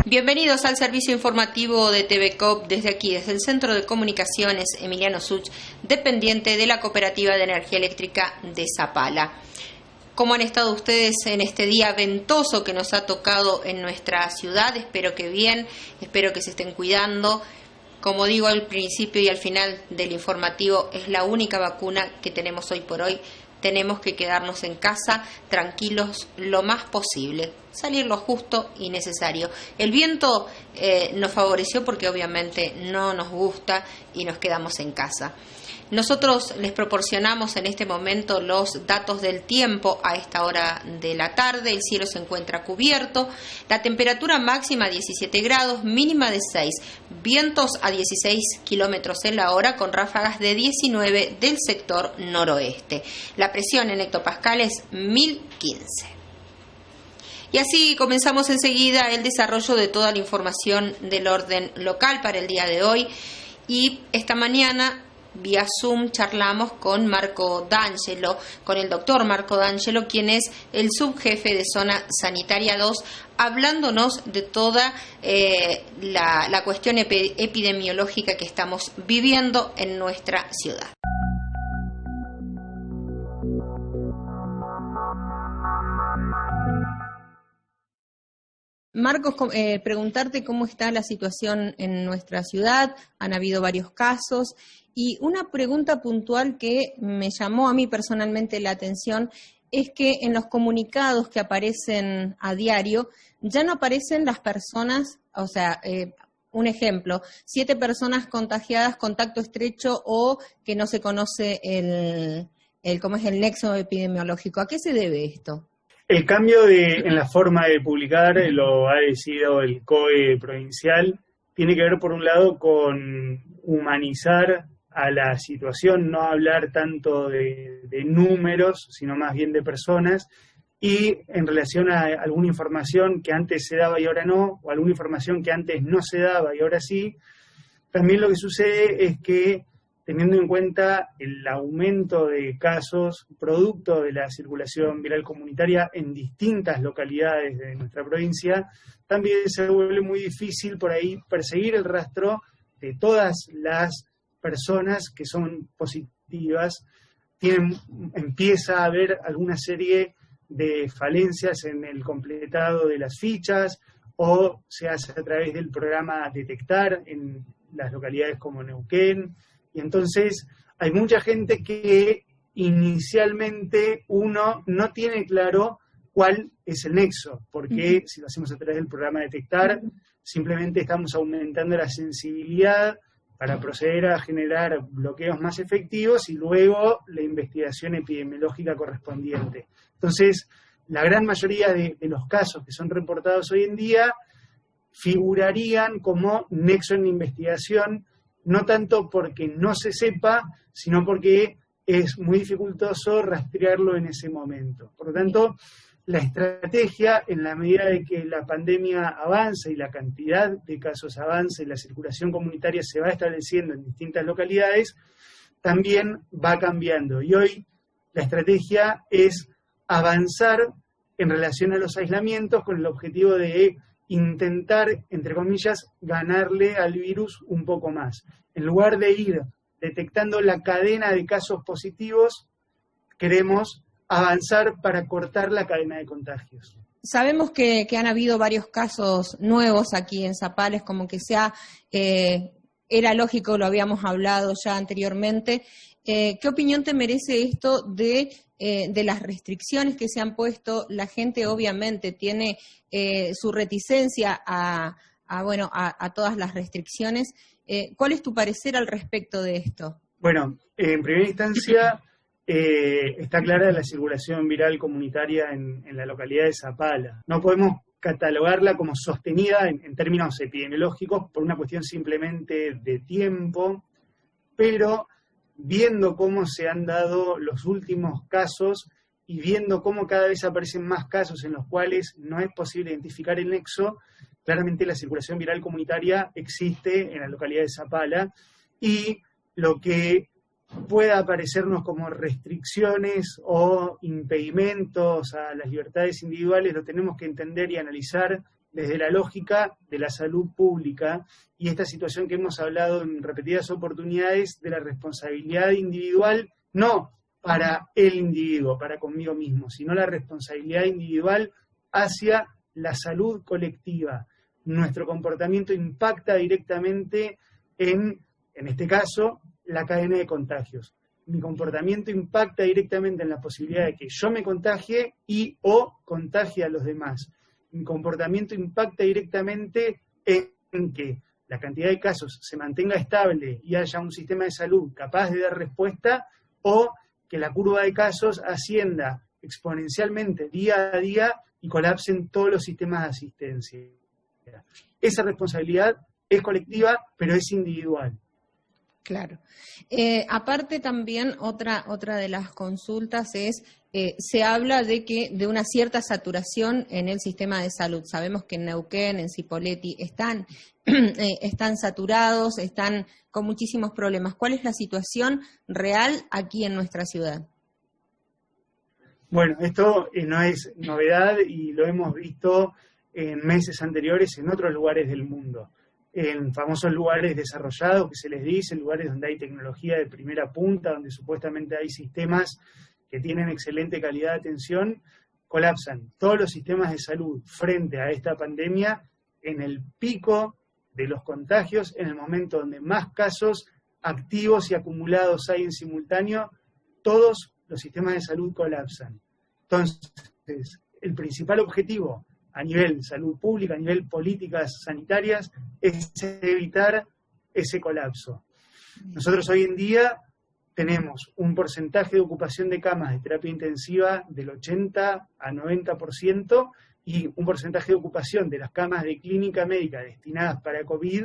Bienvenidos al servicio informativo de TV Coop desde aquí, desde el Centro de Comunicaciones Emiliano Such, dependiente de la Cooperativa de Energía Eléctrica de Zapala. ¿Cómo han estado ustedes en este día ventoso que nos ha tocado en nuestra ciudad? Espero que bien, espero que se estén cuidando. Como digo al principio y al final del informativo, es la única vacuna que tenemos hoy por hoy. Tenemos que quedarnos en casa tranquilos lo más posible, salir lo justo y necesario. El viento nos favoreció porque obviamente no nos gusta y nos quedamos en casa. Nosotros les proporcionamos en este momento los datos del tiempo a esta hora de la tarde. El cielo se encuentra cubierto, la temperatura máxima 17 grados, mínima de 6, vientos a 16 kilómetros en la hora con ráfagas de 19 del sector noroeste. La presión en hectopascales 1015. Y así comenzamos enseguida el desarrollo de toda la información del orden local para el día de hoy. Y esta mañana, vía Zoom, charlamos con Marco D'Angelo, con el doctor Marco D'Angelo, quien es el subjefe de Zona Sanitaria 2, hablándonos de toda la cuestión epidemiológica que estamos viviendo en nuestra ciudad. Marcos, preguntarte cómo está la situación en nuestra ciudad. Han habido varios casos y una pregunta puntual que me llamó a mí personalmente la atención es que en los comunicados que aparecen a diario ya no aparecen las personas, o sea, un ejemplo, 7 personas contagiadas, contacto estrecho o que no se conoce cómo es el nexo epidemiológico. ¿A qué se debe esto? El cambio en la forma de publicar lo ha decidido el COE provincial. Tiene que ver, por un lado, con humanizar a la situación, no hablar tanto de números, sino más bien de personas, y en relación a alguna información que antes se daba y ahora no, o alguna información que antes no se daba y ahora sí, también lo que sucede es que, teniendo en cuenta el aumento de casos producto de la circulación viral comunitaria en distintas localidades de nuestra provincia, también se vuelve muy difícil por ahí perseguir el rastro de todas las personas que son positivas. Empieza a haber alguna serie de falencias en el completado de las fichas, o se hace a través del programa Detectar en las localidades como Neuquén. Y entonces hay mucha gente que inicialmente uno no tiene claro cuál es el nexo, porque si lo hacemos a través del programa Detectar, simplemente estamos aumentando la sensibilidad para proceder a generar bloqueos más efectivos y luego la investigación epidemiológica correspondiente. Entonces, la gran mayoría de los casos que son reportados hoy en día figurarían como nexo en la investigación, no tanto porque no se sepa, sino porque es muy dificultoso rastrearlo en ese momento. Por lo tanto, la estrategia, en la medida de que la pandemia avanza y la cantidad de casos avanza y la circulación comunitaria se va estableciendo en distintas localidades, también va cambiando. Y hoy la estrategia es avanzar en relación a los aislamientos con el objetivo de intentar, entre comillas, ganarle al virus un poco más. En lugar de ir detectando la cadena de casos positivos, queremos avanzar para cortar la cadena de contagios. Sabemos que han habido varios casos nuevos aquí en Zapala, es como que era lógico, lo habíamos hablado ya anteriormente. ¿Qué opinión te merece esto de las restricciones que se han puesto? La gente obviamente tiene su reticencia a todas las restricciones. ¿Cuál es tu parecer al respecto de esto? Bueno, en primera instancia está clara la circulación viral comunitaria en la localidad de Zapala. No podemos catalogarla como sostenida en términos epidemiológicos por una cuestión simplemente de tiempo, pero viendo cómo se han dado los últimos casos y viendo cómo cada vez aparecen más casos en los cuales no es posible identificar el nexo, claramente la circulación viral comunitaria existe en la localidad de Zapala, y lo que pueda aparecernos como restricciones o impedimentos a las libertades individuales lo tenemos que entender y analizar desde la lógica de la salud pública y esta situación que hemos hablado en repetidas oportunidades de la responsabilidad individual, no para el individuo, para conmigo mismo, sino la responsabilidad individual hacia la salud colectiva. Nuestro comportamiento impacta directamente en este caso, la cadena de contagios. Mi comportamiento impacta directamente en la posibilidad de que yo me contagie y o contagie a los demás. Mi comportamiento impacta directamente en que la cantidad de casos se mantenga estable y haya un sistema de salud capaz de dar respuesta, o que la curva de casos ascienda exponencialmente día a día y colapsen todos los sistemas de asistencia. Esa responsabilidad es colectiva, pero es individual. Claro. Aparte también otra de las consultas es, se habla de una cierta saturación en el sistema de salud. Sabemos que en Neuquén, en Cipolletti, están saturados, están con muchísimos problemas. ¿Cuál es la situación real aquí en nuestra ciudad? Bueno, esto no es novedad y lo hemos visto en meses anteriores en otros lugares del mundo. En famosos lugares desarrollados, que se les dice, lugares donde hay tecnología de primera punta, donde supuestamente hay sistemas que tienen excelente calidad de atención, colapsan todos los sistemas de salud frente a esta pandemia en el pico de los contagios, en el momento donde más casos activos y acumulados hay en simultáneo, todos los sistemas de salud colapsan. Entonces, el principal objetivo a nivel salud pública, a nivel políticas sanitarias, es evitar ese colapso. Nosotros hoy en día tenemos un porcentaje de ocupación de camas de terapia intensiva del 80 a 90% y un porcentaje de ocupación de las camas de clínica médica destinadas para COVID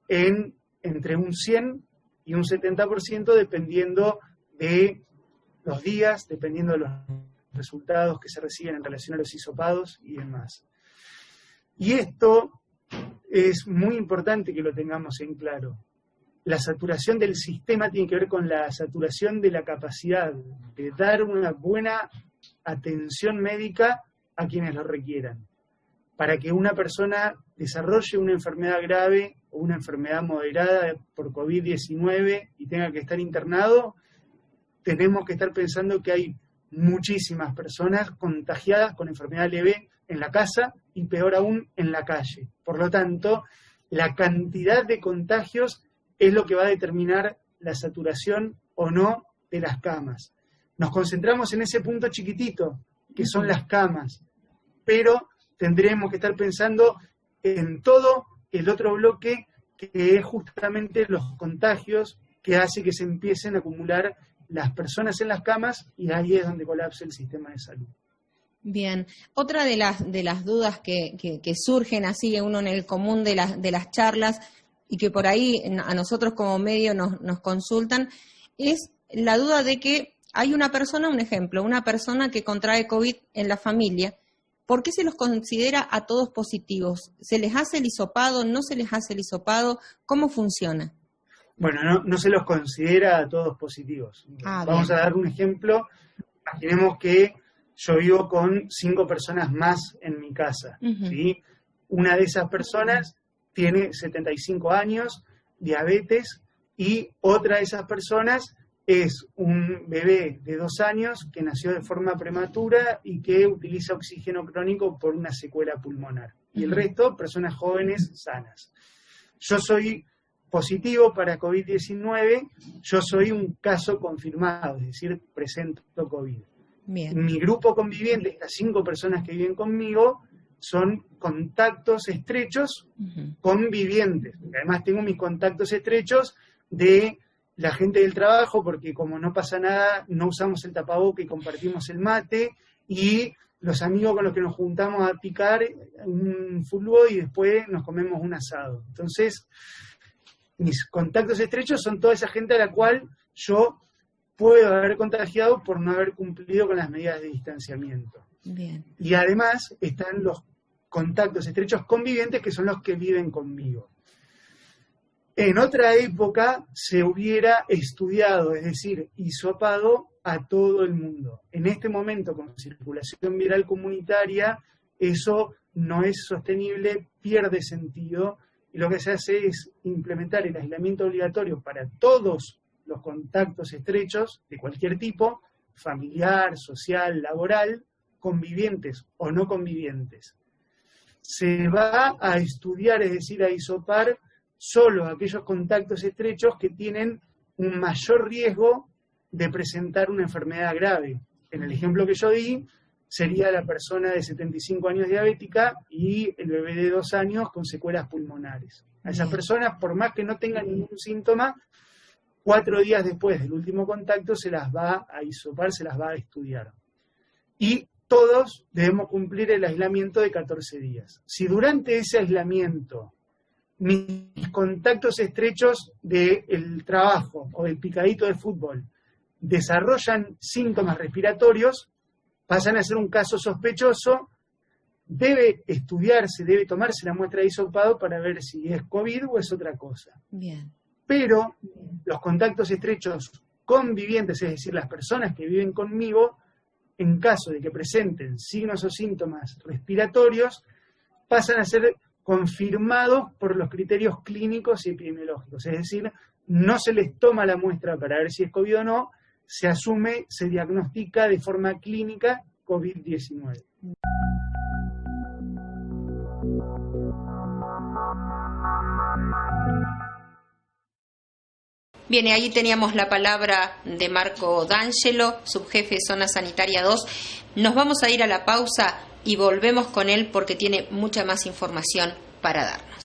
entre un 100 y un 70%, dependiendo de los días, dependiendo de los resultados que se reciben en relación a los hisopados y demás. Y esto es muy importante que lo tengamos en claro. La saturación del sistema tiene que ver con la saturación de la capacidad de dar una buena atención médica a quienes lo requieran. Para que una persona desarrolle una enfermedad grave o una enfermedad moderada por COVID-19 y tenga que estar internado, tenemos que estar pensando que hay muchísimas personas contagiadas con enfermedad leve en la casa y peor aún en la calle. Por lo tanto, la cantidad de contagios es lo que va a determinar la saturación o no de las camas. Nos concentramos en ese punto chiquitito, que son las camas, pero tendremos que estar pensando en todo el otro bloque, que es justamente los contagios, que hace que se empiecen a acumular las personas en las camas, y ahí es donde colapsa el sistema de salud. Bien, otra de las dudas que surgen así uno en el común de las charlas y que por ahí a nosotros como medio nos consultan, es la duda de que hay una persona, un ejemplo, una persona que contrae COVID en la familia. ¿Por qué se los considera a todos positivos? ¿Se les hace el hisopado? ¿No se les hace el hisopado? ¿Cómo funciona? Bueno, no se los considera a todos positivos. Vamos a dar un ejemplo. Imaginemos que yo vivo con 5 personas más en mi casa. Uh-huh. ¿Sí? Una de esas personas tiene 75 años, diabetes, y otra de esas personas es un bebé de 2 años que nació de forma prematura y que utiliza oxígeno crónico por una secuela pulmonar. Y el resto, personas jóvenes sanas. Yo soy positivo para COVID-19, yo soy un caso confirmado, es decir, presento COVID. Bien. Mi grupo conviviente, las 5 personas que viven conmigo, son contactos estrechos convivientes. Además tengo mis contactos estrechos de la gente del trabajo, porque como no pasa nada, no usamos el tapaboca y compartimos el mate, y los amigos con los que nos juntamos a picar un fútbol y después nos comemos un asado. Entonces, mis contactos estrechos son toda esa gente a la cual yo puedo haber contagiado por no haber cumplido con las medidas de distanciamiento. Bien. Y además están los contactos estrechos convivientes, que son los que viven conmigo. En otra época se hubiera estudiado, es decir, hisopado a todo el mundo. En este momento, con circulación viral comunitaria, eso no es sostenible, pierde sentido, y lo que se hace es implementar el aislamiento obligatorio para todos los contactos estrechos de cualquier tipo, familiar, social, laboral, convivientes o no convivientes. Se va a estudiar, es decir, a hisopar solo aquellos contactos estrechos que tienen un mayor riesgo de presentar una enfermedad grave. En el ejemplo que yo di, sería la persona de 75 años diabética y el bebé de 2 años con secuelas pulmonares. A esas personas, por más que no tengan ningún síntoma, 4 días después del último contacto se las va a hisopar, se las va a estudiar. Y todos debemos cumplir el aislamiento de 14 días. Si durante ese aislamiento mis contactos estrechos del trabajo o del picadito de fútbol desarrollan síntomas respiratorios, pasan a ser un caso sospechoso, debe estudiarse, debe tomarse la muestra de hisopado para ver si es COVID o es otra cosa. Bien. Pero los contactos estrechos convivientes, es decir, las personas que viven conmigo, en caso de que presenten signos o síntomas respiratorios, pasan a ser confirmados por los criterios clínicos y epidemiológicos. Es decir, no se les toma la muestra para ver si es COVID o no, se asume, se diagnostica de forma clínica COVID-19. Bien, y ahí teníamos la palabra de Marco D'Angelo, subjefe de Zona Sanitaria 2. Nos vamos a ir a la pausa y volvemos con él porque tiene mucha más información para darnos.